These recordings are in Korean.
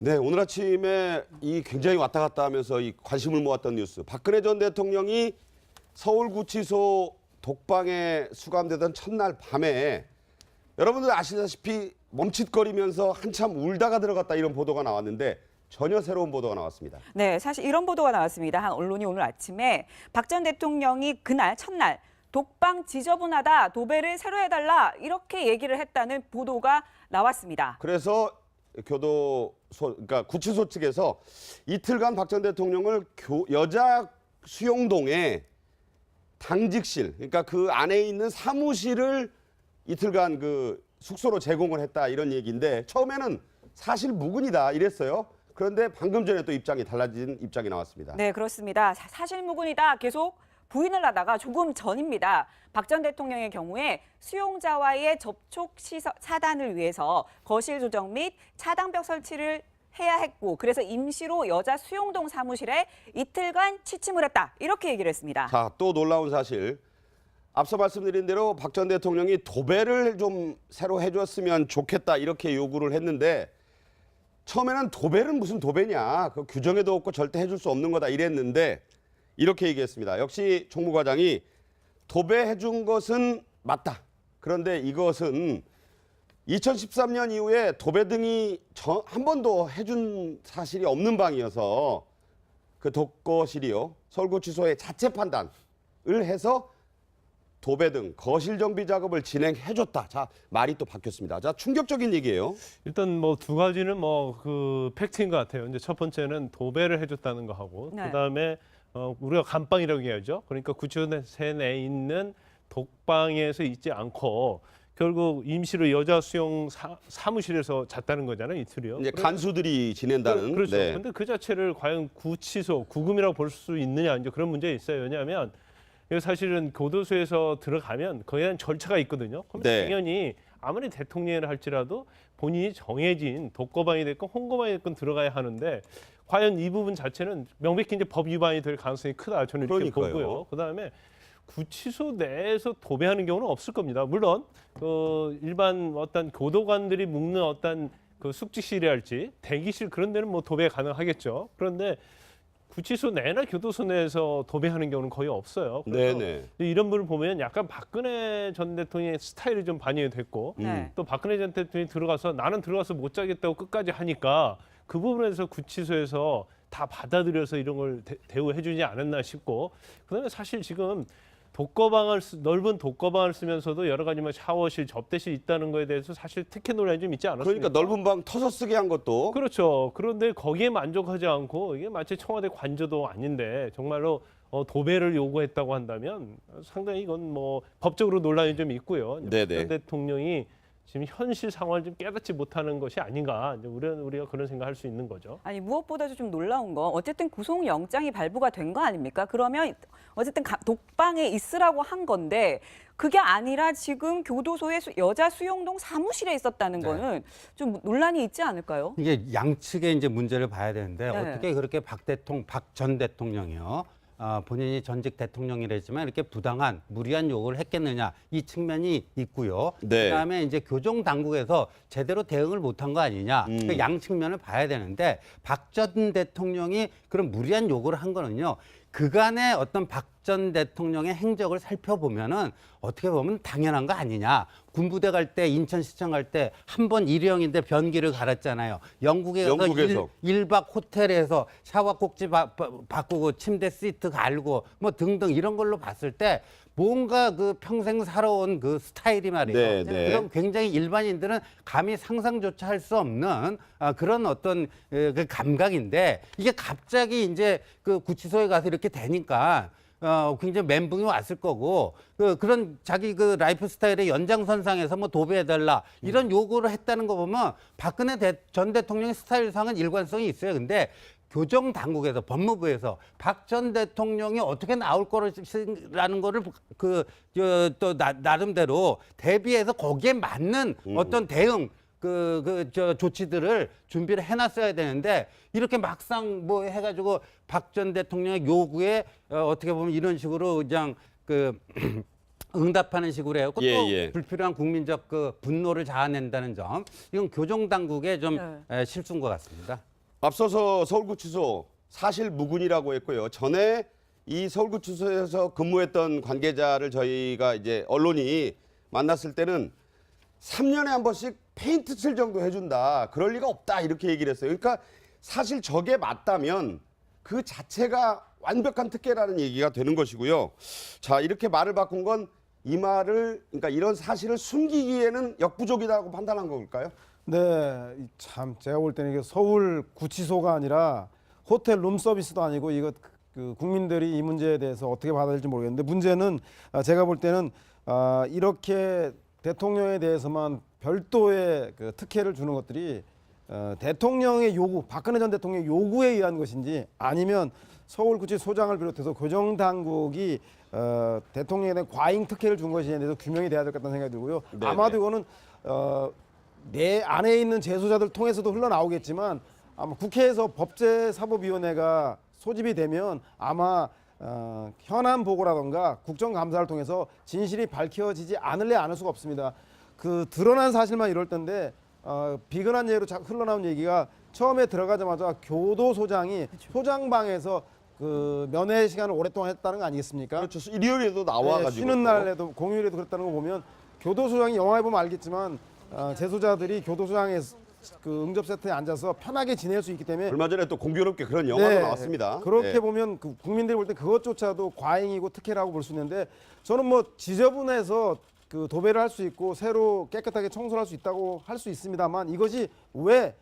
네, 오늘 아침에 이 굉장히 왔다 갔다 하면서 이 관심을 모았던 뉴스. 박근혜 전 대통령이 서울구치소 독방에 수감되던 첫날 밤에 여러분들 아시다시피 멈칫거리면서 한참 울다가 들어갔다 이런 보도가 나왔는데 전혀 새로운 보도가 나왔습니다. 네, 사실 이런 보도가 나왔습니다. 한 언론이 오늘 아침에 박 전 대통령이 그날 첫날 독방 지저분하다, 도배를 새로 해달라 이렇게 얘기를 했다는 보도가 나왔습니다. 그래서 그러니까 구치소 측에서 이틀간 박 전 대통령을 여자 수용동에 당직실, 그러니까 그 안에 있는 사무실을 이틀간 그 숙소로 제공을 했다 이런 얘기인데 처음에는 사실 무근이다 이랬어요. 그런데 방금 전에 또 입장이 달라진 입장이 나왔습니다. 네, 그렇습니다. 사실 무근이다 계속 부인을 하다가 조금 전입니다. 박 전 대통령의 경우에 수용자와의 접촉 차단을 위해서 거실 조정 및 차단벽 설치를 해야 했고 그래서 임시로 여자 수용동 사무실에 이틀간 취침을 했다. 이렇게 얘기를 했습니다. 자, 또 놀라운 사실. 앞서 말씀드린 대로 박 전 대통령이 도배를 좀 새로 해줬으면 좋겠다 이렇게 요구를 했는데 처음에는 도배는 무슨 도배냐. 그 규정에도 없고 절대 해줄 수 없는 거다 이랬는데 이렇게 얘기했습니다. 역시 총무과장이 도배해준 것은 맞다. 그런데 이것은 2013년 이후에 도배 등이 한 번도 해준 사실이 없는 방이어서 그 독거실이요. 서울구치소의 자체 판단을 해서 도배 등 거실 정비 작업을 진행해줬다. 자, 말이 또 바뀌었습니다. 자, 충격적인 얘기예요. 일단 뭐 두 가지는 뭐 그 팩트인 것 같아요. 이제 첫 번째는 도배를 해줬다는 거 하고, 네. 그다음에 우리가 감방이라고 얘기하죠. 그러니까 구치소 내에 있는 독방에서 있지 않고 결국 임시로 여자 수용 사무실에서 잤다는 거잖아요, 이틀이요. 이제 간수들이 지낸다는. 그렇죠. 네. 그런데 그 자체를 과연 구치소, 구금이라고 볼 수 있느냐, 이제 그런 문제가 있어요. 왜냐하면 이거 사실은 교도소에서 들어가면 거기에 대한 절차가 있거든요. 그럼 네. 당연히 아무리 대통령을 할지라도 본인이 정해진 독거방이 됐건 홍거방이 됐건 들어가야 하는데 과연 이 부분 자체는 명백히 이제 법 위반이 될 가능성이 크다. 저는 이렇게 그러니까요. 보고요. 그다음에 구치소 내에서 도배하는 경우는 없을 겁니다. 물론 그 일반 어떤 교도관들이 묵는 어떤 그 숙직실이랄지 대기실 그런 데는 뭐 도배 가능하겠죠. 그런데 구치소 내나 교도소 내에서 도배하는 경우는 거의 없어요. 그래서 네네. 이런 분을 보면 약간 박근혜 전 대통령의 스타일이 좀 반영이 됐고 네. 또 박근혜 전 대통령이 들어가서 나는 들어가서 못 자겠다고 끝까지 하니까 그 부분에서 구치소에서 다 받아들여서 이런 걸 대우해 주지 않았나 싶고 그다음에 사실 지금 넓은 독거방을 쓰면서도 여러 가지 뭐 샤워실, 접대실 있다는 거에 대해서 사실 특혜 논란이 좀 있지 않았습니까? 그러니까 넓은 방 터서 쓰게 한 것도. 그렇죠. 그런데 거기에 만족하지 않고 이게 마치 청와대 관저도 아닌데 정말로 도배를 요구했다고 한다면 상당히 이건 뭐 법적으로 논란이 좀 있고요. 네네. 박 대통령이 지금 현실 상황을 좀 깨닫지 못하는 것이 아닌가. 이제 우리가 그런 생각할 수 있는 거죠. 아니 무엇보다도 좀 놀라운 건 어쨌든 구속영장이 발부가 된 거 아닙니까? 그러면 어쨌든 독방에 있으라고 한 건데 그게 아니라 지금 교도소의 여자 수용동 사무실에 있었다는 네. 거는 좀 논란이 있지 않을까요? 이게 양측의 이제 문제를 봐야 되는데 네. 어떻게 그렇게 박 전 대통령이요. 본인이 전직 대통령이랬지만 이렇게 부당한 무리한 요구를 했겠느냐 이 측면이 있고요. 네. 그다음에 이제 교정 당국에서 제대로 대응을 못한 거 아니냐 그 양 측면을 봐야 되는데 박 전 대통령이 그런 무리한 요구를 한 거는요. 그간의 어떤 박 전 대통령의 행적을 살펴보면은 어떻게 보면 당연한 거 아니냐. 군부대 갈 때 인천시청 갈 때 한 번 일형인데 변기를 갈았잖아요. 영국에서 영국에서. 1박 호텔에서 샤워 꼭지 바꾸고 침대 시트 갈고 뭐 등등 이런 걸로 봤을 때 뭔가 그 평생 살아온 그 스타일이 말이에요. 네, 네. 그럼 굉장히 일반인들은 감히 상상조차 할 수 없는 그런 어떤 그 감각인데 이게 갑자기 이제 그 구치소에 가서 이렇게 되니까 굉장히 멘붕이 왔을 거고 그런 자기 그 라이프 스타일의 연장선상에서 뭐 도배해달라 이런 요구를 했다는 거 보면 박근혜 전 대통령의 스타일상은 일관성이 있어요. 근데 교정 당국에서 법무부에서 박 전 대통령이 어떻게 나올 거라는 거를 또 나름대로 대비해서 거기에 맞는 어떤 대응 조치들을 준비를 해놨어야 되는데 이렇게 막상 뭐 해가지고 박 전 대통령의 요구에 어떻게 보면 이런 식으로 그냥 응답하는 식으로 해요. 또 예. 불필요한 국민적 그 분노를 자아낸다는 점 이건 교정 당국의 좀 실수인 것 같습니다. 앞서서 서울구치소 사실 무근이라고 했고요. 전에 이 서울구치소에서 근무했던 관계자를 저희가 이제 언론이 만났을 때는 3년에 한 번씩 페인트 칠 정도 해준다. 그럴 리가 없다. 이렇게 얘기를 했어요. 그러니까 사실 저게 맞다면 그 자체가 완벽한 특혜라는 얘기가 되는 것이고요. 자, 이렇게 말을 바꾼 건 이 말을, 그러니까 이런 사실을 숨기기에는 역부족이라고 판단한 걸까요? 네, 참 제가 볼 때는 이게 서울 구치소가 아니라 호텔 룸 서비스도 아니고 이거 그 국민들이 이 문제에 대해서 어떻게 받아들일지 모르겠는데 문제는 제가 볼 때는 이렇게 대통령에 대해서만 별도의 그 특혜를 주는 것들이 대통령의 요구, 박근혜 전 대통령의 요구에 의한 것인지 아니면 서울구치소장을 비롯해서 교정당국이 대통령에 대한 과잉 특혜를 준 것이냐에 대해서 규명이 돼야 될 것 같다는 생각이 들고요. 네네. 아마도 이거는 내 안에 있는 재소자들 통해서도 흘러나오겠지만 아마 국회에서 법제사법위원회가 소집이 되면 아마 현안 보고라던가 국정감사를 통해서 진실이 밝혀지지 않을래 않을 수가 없습니다. 그 드러난 사실만 이럴 텐데 비근한 예로 흘러나온 얘기가 처음에 들어가자마자 교도소장이 소장방에서 그 면회 시간을 오랫동안 했다는 거 아니겠습니까? 그렇죠. 일요일에도 나와가지고. 네, 쉬는 날에도 공휴일에도 그랬다는 거 보면 교도소장이 영화에 보면 알겠지만 재소자들이 교도소장에 그 응접 세트에 앉아서 편하게 지낼 수 있기 때문에 얼마 전에 또 공교롭게 그런 영화도 나왔습니다. 그렇게 네. 보면 그 국민들이 볼 때 그것조차도 과잉이고 특혜라고 볼 수 있는데 저는 뭐 지저분해서 그 도배를 할 수 있고 새로 깨끗하게 청소를 할 수 있다고 할 수 있습니다만 이것이 왜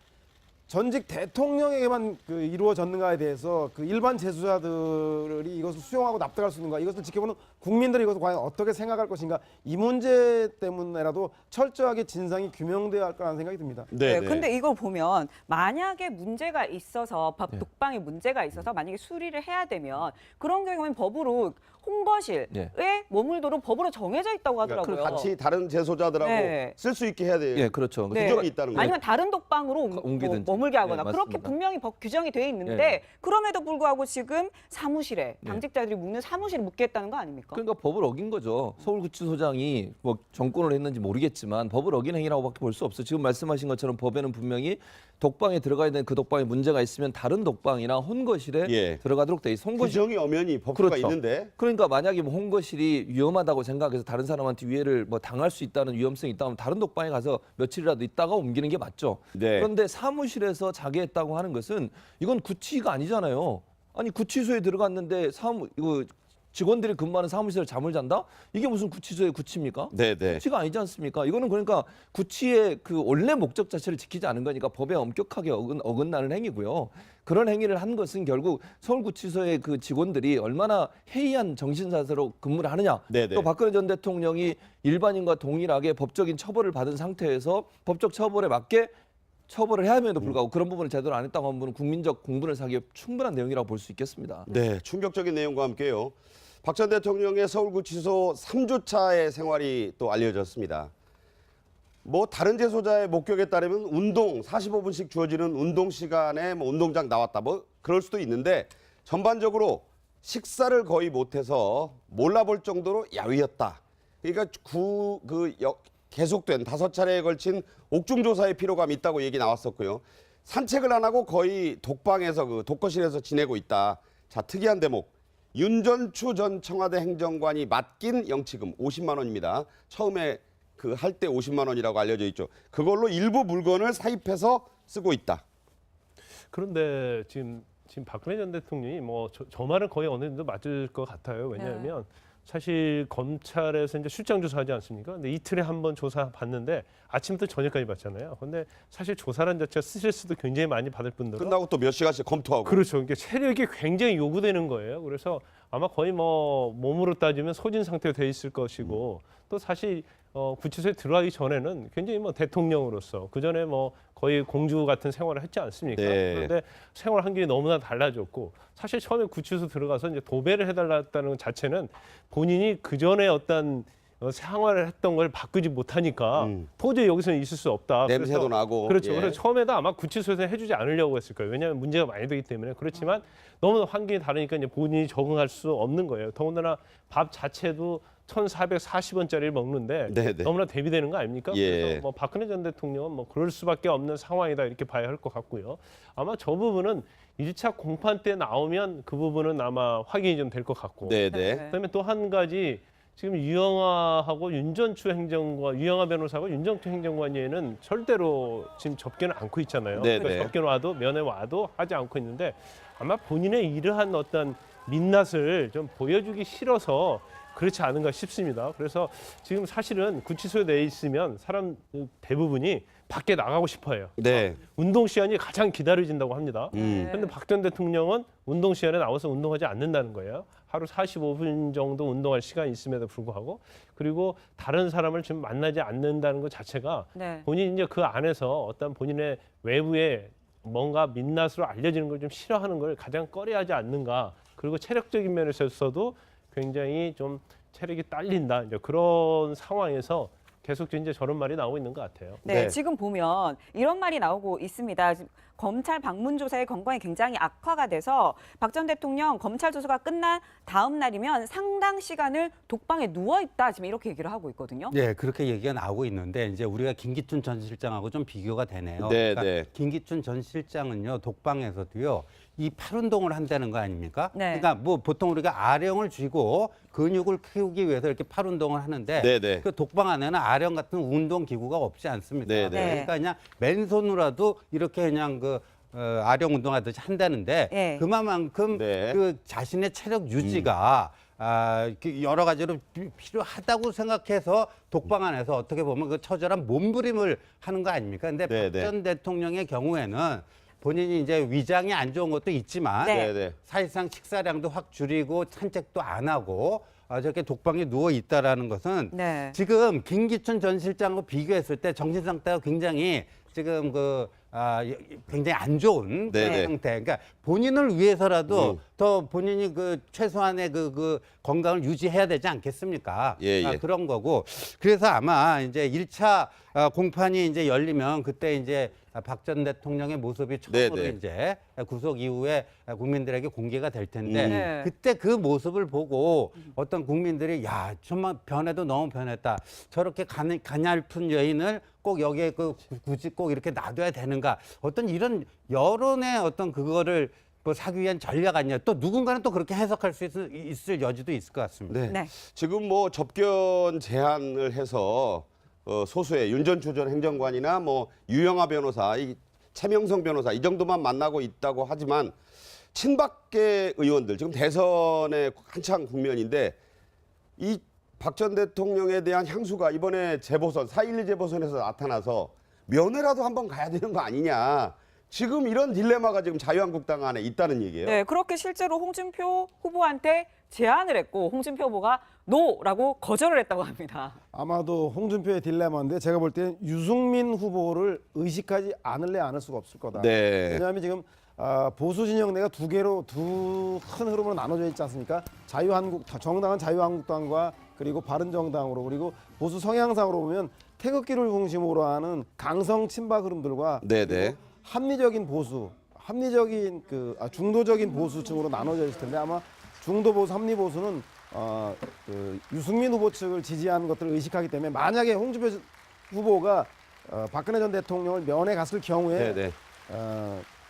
전직 대통령에게만 그 이루어졌는가에 대해서 그 일반 재수자들이 이것을 수용하고 납득할 수 있는가 이것을 지켜보는 국민들이 이것을 과연 어떻게 생각할 것인가 이 문제 때문에라도 철저하게 진상이 규명되어야 할 거라는 생각이 듭니다. 네, 네, 근데 이걸 보면 만약에 문제가 있어서 법 독방에 문제가 있어서 만약에 수리를 해야 되면 그런 경우에는 법으로 홍거실에 머물도록 법으로 정해져 있다고 하더라고요. 그러니까 같이 다른 재소자들하고 네. 쓸 수 있게 해야 돼요. 예, 그렇죠. 네. 규정이 있다는 거예요. 아니면 다른 독방으로 옮기든지. 머물게 하거나 네, 그렇게 맞습니다. 분명히 법 규정이 돼 있는데 예. 그럼에도 불구하고 지금 사무실에 당직자들이 묵는 사무실에 묵겠다는 거 아닙니까? 그러니까 법을 어긴 거죠. 서울구치소장이 뭐 정권을 했는지 모르겠지만 법을 어긴 행위라고밖에 볼 수 없어. 지금 말씀하신 것처럼 법에는 분명히 독방에 들어가야 되는 그 독방에 문제가 있으면 다른 독방이나 혼거실에 예. 들어가도록 돼 있어. 혼거실. 규정이 엄연히 법규가 그렇죠. 있는데 그러니까 만약에 뭐 혼거실이 위험하다고 생각해서 다른 사람한테 위해를 뭐 당할 수 있다는 위험성이 있다면 다른 독방에 가서 며칠이라도 있다가 옮기는 게 맞죠. 네. 그런데 사무실에서 자게 했다고 하는 것은 이건 구치가 아니잖아요. 아니 구치소에 들어갔는데 이거 직원들이 근무하는 사무실에서 잠을 잔다? 이게 무슨 구치소의 구치입니까? 네네. 구치가 아니지 않습니까? 이거는 그러니까 구치의 그 원래 목적 자체를 지키지 않은 거니까 법에 엄격하게 어긋나는 행위고요. 그런 행위를 한 것은 결국 서울구치소의 그 직원들이 얼마나 해이한 정신사세로 근무를 하느냐. 네네. 또 박근혜 전 대통령이 일반인과 동일하게 법적인 처벌을 받은 상태에서 법적 처벌에 맞게 처벌을 해야 함에도 불구하고 그런 부분을 제대로 안 했다고 하는 부분은 국민적 공분을 사기에 충분한 내용이라고 볼 수 있겠습니다. 네, 충격적인 내용과 함께요. 박 전 대통령의 서울구치소 3주차의 생활이 또 알려졌습니다. 뭐 다른 재소자의 목격에 따르면 운동 45분씩 주어지는 운동 시간에 뭐 운동장 나왔다 뭐 그럴 수도 있는데 전반적으로 식사를 거의 못해서 몰라볼 정도로 야위였다. 그러니까 계속된 5차례에 걸친 옥중 조사의 필요감이 있다고 얘기 나왔었고요. 산책을 안 하고 거의 독방에서 그 독거실에서 지내고 있다. 자, 특이한 대목. 윤전추 전 청와대 행정관이 맡긴 영치금 50만 원입니다. 처음에 그 할 때 50만 원이라고 알려져 있죠. 그걸로 일부 물건을 사입해서 쓰고 있다. 그런데 지금 박근혜 전 대통령이 뭐 저 말은 거의 어느 정도 맞을 것 같아요. 왜냐하면 사실 검찰에서 이제 출장 조사하지 않습니까? 근데 이틀에 한 번 조사 받는데 아침부터 저녁까지 받잖아요. 근데 사실 조사란 자체가 스트레스도 굉장히 많이 받을 뿐더러 끝나고 또 몇 시간씩 검토하고. 그렇죠. 그러니까 체력이 굉장히 요구되는 거예요. 그래서 아마 거의 뭐 몸으로 따지면 소진 상태로 돼 있을 것이고 또 사실 구치소에 들어가기 전에는 굉장히 뭐 대통령으로서 그 전에 뭐 거의 공주 같은 생활을 했지 않습니까? 네. 그런데 생활 환경이 너무나 달라졌고 사실 처음에 구치소 들어가서 이제 도배를 해달랐다는 것 자체는 본인이 그 전에 어떤 생활을 했던 걸 바꾸지 못하니까 도저히 여기서는 있을 수 없다. 냄새도 그래서 나고. 그렇죠. 예. 그래서 처음에도 아마 구치소에서 해주지 않으려고 했을 거예요. 왜냐하면 문제가 많이 되기 때문에. 그렇지만 너무 환경이 다르니까 이제 본인이 적응할 수 없는 거예요. 더군다나 밥 자체도 1,440원짜리를 먹는데 네네. 너무나 대비되는 거 아닙니까? 예. 그래서 뭐 박근혜 전 대통령은 뭐 그럴 수밖에 없는 상황이다 이렇게 봐야 할 것 같고요. 아마 저 부분은 1차 공판 때 나오면 그 부분은 아마 확인이 좀 될 것 같고. 네네. 그다음에 또 한 가지 지금 유영아하고 유영아 변호사하고 윤정추 행정관위에는 절대로 지금 접견을 않고 있잖아요. 네네. 그러니까 접견 와도 면회 와도 하지 않고 있는데 아마 본인의 이러한 어떤 민낯을 좀 보여주기 싫어서 그렇지 않은가 싶습니다. 그래서 지금 사실은 구치소에 내 있으면 사람 대부분이 밖에 나가고 싶어해요. 네. 운동 시간이 가장 기다려진다고 합니다. 그런데 음. 박 전 대통령은 운동 시간에 나와서 운동하지 않는다는 거예요. 하루 45분 정도 운동할 시간이 있음에도 불구하고 그리고 다른 사람을 지금 만나지 않는다는 것 자체가 네. 본인이 이제 그 안에서 어떤 본인의 외부에 뭔가 민낯으로 알려지는 걸 좀 싫어하는 걸 가장 꺼려하지 않는가. 그리고 체력적인 면에서도 굉장히 좀 체력이 딸린다. 이제 그런 상황에서 계속 이제 저런 말이 나오고 있는 것 같아요. 네, 네. 지금 보면 이런 말이 나오고 있습니다. 지금 검찰 방문 조사의 건강이 굉장히 악화가 돼서 박 전 대통령 검찰 조사가 끝난 다음 날이면 상당 시간을 독방에 누워 있다 지금 이렇게 얘기를 하고 있거든요. 네, 그렇게 얘기가 나오고 있는데 이제 우리가 김기춘 전 실장하고 좀 비교가 되네요. 네, 그러니까 네. 김기춘 전 실장은요 독방에서도요 이 팔 운동을 한다는 거 아닙니까? 네. 그러니까 뭐 보통 우리가 아령을 쥐고 근육을 키우기 위해서 이렇게 팔 운동을 하는데 네, 네. 그 독방 안에는 아령 같은 운동 기구가 없지 않습니까? 네, 네. 그러니까 그냥 맨손으로라도 이렇게 그냥 아령 운동하듯이 한다는데 네. 그만큼 네. 그 자신의 체력 유지가 여러 가지로 필요하다고 생각해서 독방 안에서 어떻게 보면 그 처절한 몸부림을 하는 거 아닙니까? 근데 네, 박 전 대통령의 경우에는 본인이 이제 위장이 안 좋은 것도 있지만 네. 네네. 사실상 식사량도 확 줄이고 산책도 안 하고 저렇게 독방에 누워 있다라는 것은 네. 지금 김기춘 전 실장하고 비교했을 때 정신 상태가 굉장히 지금 굉장히 안 좋은 네네. 그런 상태. 그러니까 본인을 위해서라도 음. 더 본인이 최소한의 그 건강을 유지해야 되지 않겠습니까? 예, 예. 그런 거고. 그래서 아마 이제 1차 공판이 이제 열리면 그때 이제 박 전 대통령의 모습이 처음으로 네네. 이제 구속 이후에 국민들에게 공개가 될 텐데 네. 그때 그 모습을 보고 어떤 국민들이 야 정말 변해도 너무 변했다. 저렇게 가냘픈 여인을 꼭 여기에 굳이 꼭 이렇게 놔둬야 되는가? 어떤 이런 여론의 어떤 그거를 뭐 사기 위한 전략 아니냐? 또 누군가는 또 그렇게 해석할 수 있을 여지도 있을 것 같습니다. 네. 네. 지금 뭐 접견 제한을 해서 소수의 윤전추 전 행정관이나 뭐 유영아 변호사, 이 최명성 변호사 이 정도만 만나고 있다고 하지만 친박계 의원들 지금 대선에 한창 국면인데 이 박 전 대통령에 대한 향수가 이번에 재보선 4.12 재보선에서 나타나서 면회라도 한번 가야 되는 거 아니냐. 지금 이런 딜레마가 지금 자유한국당 안에 있다는 얘기예요. 네, 그렇게 실제로 홍준표 후보한테 제안을 했고 홍준표 후보가 노라고 거절을 했다고 합니다. 아마도 홍준표의 딜레마인데 제가 볼 때는 유승민 후보를 의식하지 않을래 않을 수가 없을 거다. 네. 왜냐하면 지금 보수 진영 내가 두 큰 흐름으로 나눠져 있지 않습니까? 정당은 자유한국당과 그리고 바른정당으로 그리고 보수 성향상으로 보면 태극기를 중심으로 하는 강성 친박 흐름들과 네네. 그리고 합리적인 보수, 합리적인 중도적인 보수층으로 나눠져 있을 텐데 아마 중도 보수, 합리 보수는 유승민 후보 측을 지지하는 것들을 의식하기 때문에 만약에 홍준표 후보가 박근혜 전 대통령을 면회 갔을 경우에 네네.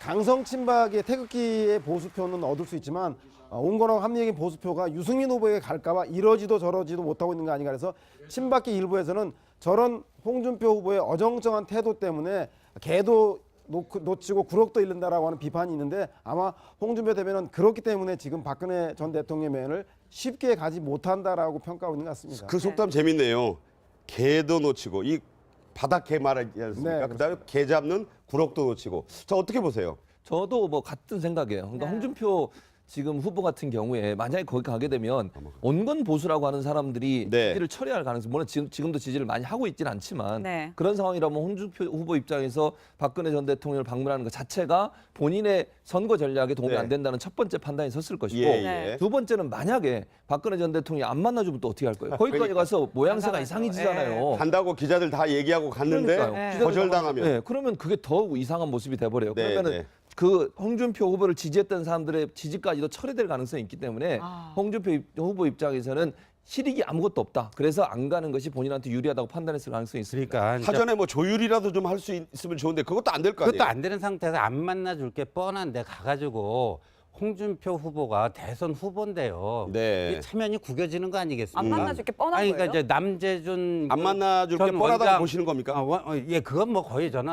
강성 친박의 태극기의 보수표는 얻을 수 있지만 온건하고 합리적인 보수표가 유승민 후보에게 갈까봐 이러지도 저러지도 못하고 있는 거 아닌가 해서 친박계 일부에서는 저런 홍준표 후보의 어정쩡한 태도 때문에 개도 놓치고 구럭도 잃는다라고 하는 비판이 있는데 아마 홍준표 대변은 그렇기 때문에 지금 박근혜 전 대통령의 면을 쉽게 가지 못한다라고 평가하고 있는 것 같습니다. 그 속담 재밌네요. 개도 놓치고 이 바닥 개 말하지 않습니까? 네, 그다음에 개 잡는 구럭도 놓치고. 자 어떻게 보세요? 저도 뭐 같은 생각이에요. 그러니까 네. 홍준표 지금 후보 같은 경우에 만약에 거기 가게 되면 온건 보수라고 하는 사람들이 네. 지지를 철회할 가능성, 물론 지금도 지지를 많이 하고 있지는 않지만 네. 그런 상황이라면 홍준표 후보 입장에서 박근혜 전 대통령을 방문하는 것 자체가 본인의 선거 전략에 도움이 네. 안 된다는 첫 번째 판단이 섰을 것이고 예, 네. 두 번째는 만약에 박근혜 전 대통령이 안 만나주면 또 어떻게 할 거예요? 거기까지 가서 모양새가 간단하죠. 이상해지잖아요. 간다고 기자들 다 얘기하고 갔는데 그러니까요. 네. 거절당하면. 네, 그러면 그게 더 이상한 모습이 돼버려요. 네, 그러면은 네. 그 홍준표 후보를 지지했던 사람들의 지지까지도 철회될 가능성이 있기 때문에 아. 홍준표 후보 입장에서는 실익이 아무것도 없다. 그래서 안 가는 것이 본인한테 유리하다고 판단했을 가능성이 있습니다. 그러니까 이제 사전에 뭐 조율이라도 좀 할 수 있으면 좋은데 그것도 안 될 거 아니에요. 그것도 안 되는 상태에서 안 만나줄 게 뻔한데 가가지고 홍준표 후보가 대선 후보인데요. 네. 이 차면이 구겨지는 거 아니겠습니까? 안 만나줄 게 뻔한 아니, 거예요. 그러니까 이제 남재준 안 만나줄 게 전 뻔하다고 원장- 보시는 겁니까? 예, 그건 뭐 거의 저는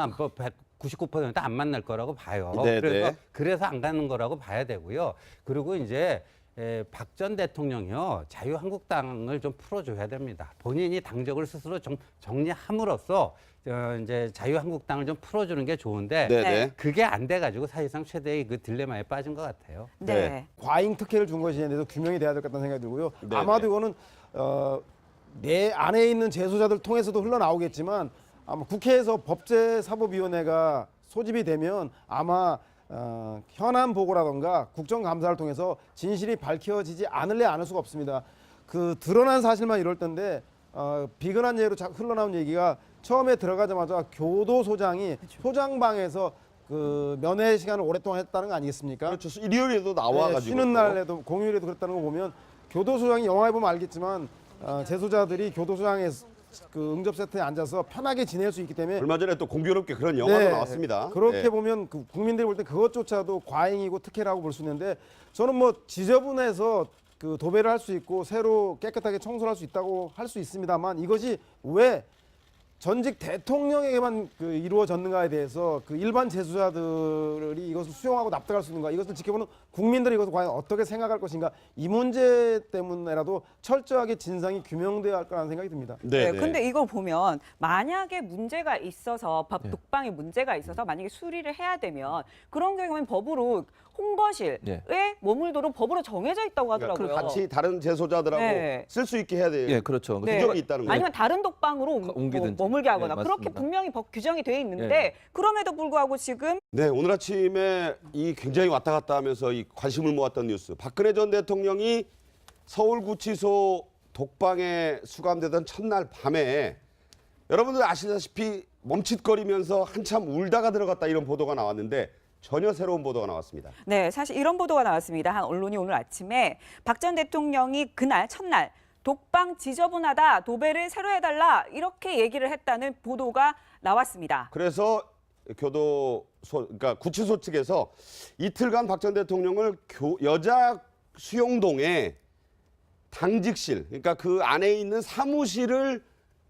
99%안 만날 거라고 봐요. 네, 그래서 네. 그래서 안 가는 거라고 봐야 되고요. 그리고 이제 박 전 대통령이요 자유한국당을 좀 풀어줘야 됩니다. 본인이 당적을 스스로 정리함으로써 이제 자유한국당을 좀 풀어주는 게 좋은데 네, 네. 네. 그게 안 돼가지고 사실상 최대의 그 딜레마에 빠진 것 같아요. 네. 네. 과잉 특혜를 준 것에 대해서 규명이 돼야 될 것 같다는 생각이 들고요. 네, 아마도 네. 이거는 내 안에 있는 재소자들 통해서도 흘러나오겠지만 아마 국회에서 법제사법위원회가 소집이 되면 아마 현안 보고라던가 국정감사를 통해서 진실이 밝혀지지 않을 수가 없습니다. 그 드러난 사실만 이럴 텐데 비근한 예로 흘러나온 얘기가 처음에 들어가자마자 교도소장이 소장방에서 그 면회 시간을 오랫동안 했다는 거 아니겠습니까? 그렇죠. 일요일에도 나와가지고 쉬는 날에도 공휴일에도 그랬다는 거 보면 교도소장이 영화에 보면 알겠지만 재소자들이 교도소장에 그 응접 세트에 앉아서 편하게 지낼 수 있기 때문에 얼마 전에 또 공교롭게 그런 영화도 네, 나왔습니다. 그렇게 네. 보면 그 국민들이 볼 때 그것조차도 과잉이고 특혜라고 볼 수 있는데 저는 뭐 지저분해서 그 도배를 할 수 있고 새로 깨끗하게 청소를 할 수 있다고 할 수 있습니다만 이것이 왜 전직 대통령에게만 그 이루어졌는가에 대해서 그 일반 재수자들이 이것을 수용하고 납득할 수 있는가 이것을 지켜보는 국민들이 이것을 과연 어떻게 생각할 것인가 이 문제 때문에라도 철저하게 진상이 규명돼야 할 거라는 생각이 듭니다. 네, 네, 근데 이걸 보면 만약에 문제가 있어서 법 독방에 문제가 있어서 만약에 수리를 해야 되면 그런 경우에는 법으로 홍보실에 네. 머물도록 법으로 정해져 있다고 하더라고요. 그 같이 다른 재소자들하고 네. 쓸 수 있게 해야 돼요. 예, 그렇죠. 네. 규정이 있다는 거예요. 아니면 다른 독방으로 옮기든지. 머물게 하거나 네, 그렇게 맞습니다. 분명히 법 규정이 돼 있는데 네. 그럼에도 불구하고 지금 네, 오늘 아침에 이 굉장히 왔다 갔다 하면서 이 관심을 모았던 뉴스. 박근혜 전 대통령이 서울구치소 독방에 수감되던 첫날 밤에 여러분들 아시다시피 멈칫거리면서 한참 울다가 들어갔다 이런 보도가 나왔는데 전혀 새로운 보도가 나왔습니다. 네, 사실 이런 보도가 나왔습니다. 한 언론이 오늘 아침에 박 전 대통령이 그날 첫날 독방 지저분하다, 도배를 새로 해달라 이렇게 얘기를 했다는 보도가 나왔습니다. 그래서 그러니까 구치소 측에서 이틀간 박 전 대통령을 여자 수용동에 당직실, 그러니까 그 안에 있는 사무실을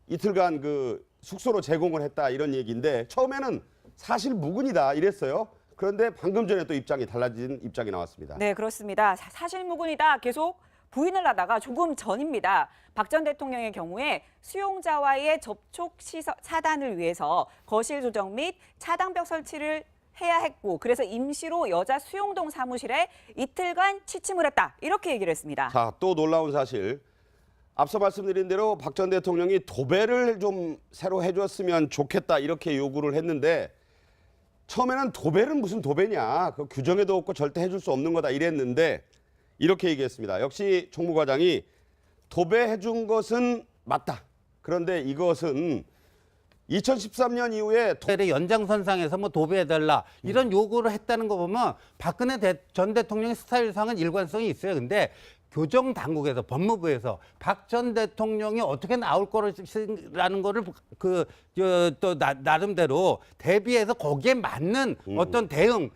이틀간 그 숙소로 제공을 했다 이런 얘기인데 처음에는 사실 무근이다 이랬어요. 그런데 방금 전에 또 달라진 입장이 나왔습니다. 네, 그렇습니다. 사실무근이다 계속 부인을 하다가 조금 전입니다. 박 전 대통령의 경우에 수용자와의 접촉 차단을 위해서 거실 조정 및 차단벽 설치를 해야 했고 그래서 임시로 여자 수용동 사무실에 이틀간 취침을 했다. 이렇게 얘기를 했습니다. 자, 또 놀라운 사실. 앞서 말씀드린 대로 박 전 대통령이 도배를 좀 새로 해줬으면 좋겠다 이렇게 요구를 했는데 처음에는 도배는 무슨 도배냐. 그 규정에도 없고 절대 해줄 수 없는 거다 이랬는데 이렇게 얘기했습니다. 역시 총무과장이 도배해준 것은 맞다. 그런데 이것은 2013년 이후에 연장선상에서 뭐 도배해달라 이런 요구를 했다는 거 보면 박근혜 전 대통령의 스타일상은 일관성이 있어요. 근데 교정 당국에서 법무부에서 박 전 대통령이 어떻게 나올 거라는 거를 또 나름대로 대비해서 거기에 맞는 어떤 대응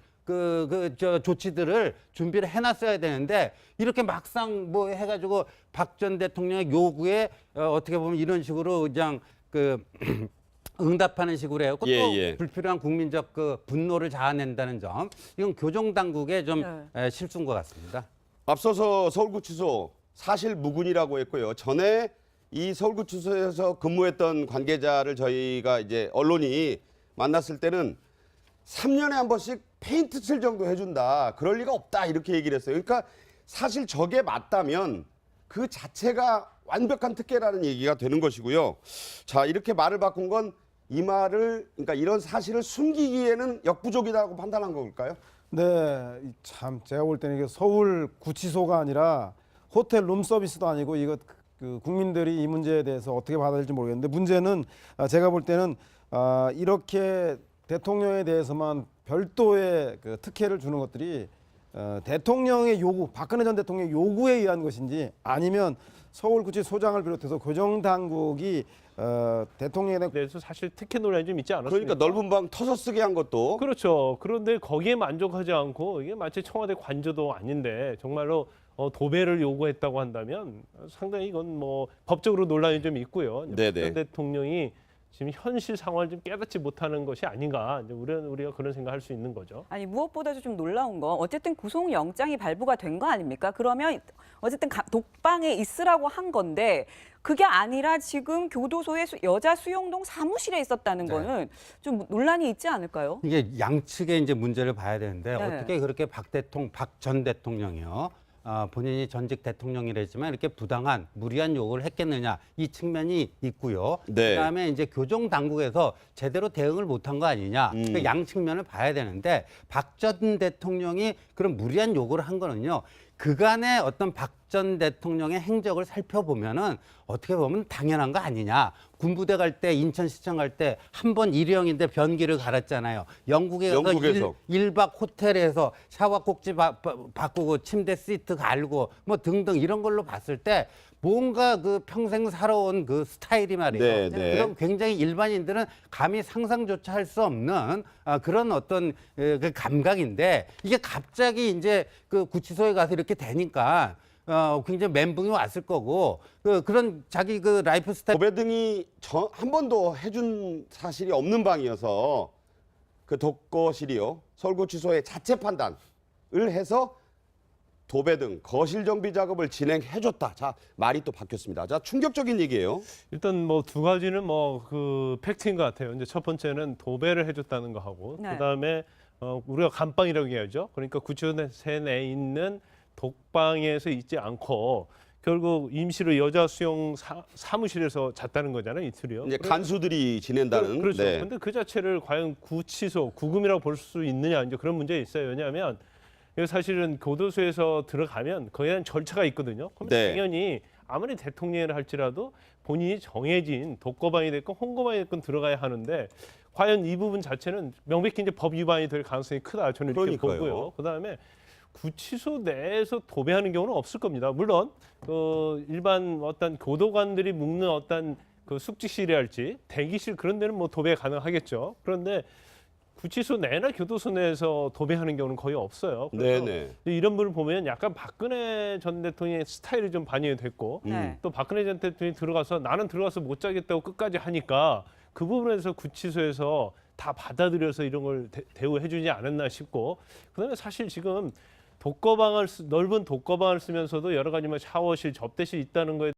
조치들을 준비를 해놨어야 되는데 이렇게 막상 뭐 해가지고 박 전 대통령의 요구에 어떻게 보면 이런 식으로 그냥 응답하는 식으로 해갖고 예, 또 예. 불필요한 국민적 분노를 자아낸다는 점 이건 교정 당국의 좀 실수인 것 같습니다. 앞서서 서울구치소 사실 무근이라고 했고요. 전에 이 서울구치소에서 근무했던 관계자를 저희가 이제 언론이 만났을 때는 3년에 한 번씩 페인트 칠 정도 해준다. 그럴 리가 없다. 이렇게 얘기를 했어요. 그러니까 사실 저게 맞다면 그 자체가 완벽한 특혜라는 얘기가 되는 것이고요. 자, 이렇게 말을 바꾼 건 이 말을 그러니까 이런 사실을 숨기기에는 역부족이라고 판단한 걸까요? 네, 참 제가 볼 때는 이게 서울 구치소가 아니라 호텔 룸 서비스도 아니고 이거 그 국민들이 이 문제에 대해서 어떻게 받아들일지 모르겠는데 문제는 제가 볼 때는 이렇게 대통령에 대해서만 별도의 그 특혜를 주는 것들이 대통령의 요구, 박근혜 전 대통령의 요구에 의한 것인지 아니면 서울구치소장을 비롯해서 교정 당국이 대통령에 대한 그래서 사실 특혜 논란이 좀 있지 않았습니까? 그러니까 넓은 방 터서 쓰게 한 것도 그렇죠. 그런데 거기에 만족하지 않고 이게 마치 청와대 관저도 아닌데 정말로 도배를 요구했다고 한다면 상당히 이건 뭐 법적으로 논란이 좀 있고요. 이제 네네. 박근혜 대통령이 지금 현실 상황을 좀 깨닫지 못하는 것이 아닌가 이제 우리가 그런 생각할 수 있는 거죠. 아니 무엇보다도 좀 놀라운 건 어쨌든 구속영장이 발부가 된 거 아닙니까? 그러면 어쨌든 독방에 있으라고 한 건데 그게 아니라 지금 교도소의 여자 수용동 사무실에 있었다는 거는 좀 논란이 있지 않을까요? 이게 양측의 이제 문제를 봐야 되는데 네. 어떻게 그렇게 박 전 대통령이요. 본인이 전직 대통령이랬지만 이렇게 부당한 무리한 요구를 했겠느냐 이 측면이 있고요. 네. 그다음에 이제 교정 당국에서 제대로 대응을 못한 거 아니냐 그 양 측면을 봐야 되는데 박 전 대통령이 그런 무리한 요구를 한 거는요. 그간의 어떤 박 전 대통령의 행적을 살펴보면은 어떻게 보면 당연한 거 아니냐. 군부대 갈 때 인천시청 갈 때 한 번 일형인데 변기를 갈았잖아요. 영국에 가서 영국에서. 1박 호텔에서 샤워 꼭지 바꾸고 침대 시트 갈고 뭐 등등 이런 걸로 봤을 때 뭔가 그 평생 살아온 그 스타일이 말이에요. 네, 네. 그럼 굉장히 일반인들은 감히 상상조차 할 수 없는 그런 어떤 그 감각인데 이게 갑자기 이제 그 구치소에 가서 이렇게 되니까 굉장히 멘붕이 왔을 거고 그런 자기 그 라이프 스타일 도배 등이 한 번도 해준 사실이 없는 방이어서 그 독거실이요 서울구치소의 자체 판단을 해서 도배 등 거실 정비 작업을 진행해줬다. 자 말이 또 바뀌었습니다. 자 충격적인 얘기예요. 일단 뭐 두 가지는 뭐 그 팩트인 것 같아요. 이제 첫 번째는 도배를 해줬다는 거 하고 네. 그다음에 우리가 감방이라고 해야죠. 그러니까 구치소 내에 있는 독방에서 있지 않고 결국 임시로 여자 수용 사무실에서 잤다는 거잖아요, 이틀이요. 이제 간수들이 지낸다는. 그렇죠. 네. 근데 그 자체를 과연 구치소, 구금이라고 볼 수 있느냐 이제 그런 문제가 있어요. 왜냐하면 이거 사실은 교도소에서 들어가면 거기에 대한 절차가 있거든요. 그럼 네. 당연히 아무리 대통령을 할지라도 본인이 정해진 독거방이 됐건 홍거방이 됐건 들어가야 하는데 과연 이 부분 자체는 명백히 이제 법 위반이 될 가능성이 크다. 저는 이렇게 그러니까요. 보고요. 그다음에 구치소 내에서 도배하는 경우는 없을 겁니다. 물론 일반 어떤 교도관들이 묵는 어떤 그 숙직실이랄지 대기실 그런 데는 뭐 도배 가능하겠죠. 그런데 구치소 내나 교도소 내에서 도배하는 경우는 거의 없어요. 그래서 네네. 이런 분을 보면 약간 박근혜 전 대통령의 스타일이 좀 반영이 됐고 네. 또 박근혜 전 대통령이 나는 들어가서 못 자겠다고 끝까지 하니까 그 부분에서 구치소에서 다 받아들여서 이런 걸 대우해 주지 않았나 싶고 그다음에 사실 지금 넓은 독거방을 쓰면서도 여러 가지 뭐 샤워실, 접대실 있다는 거에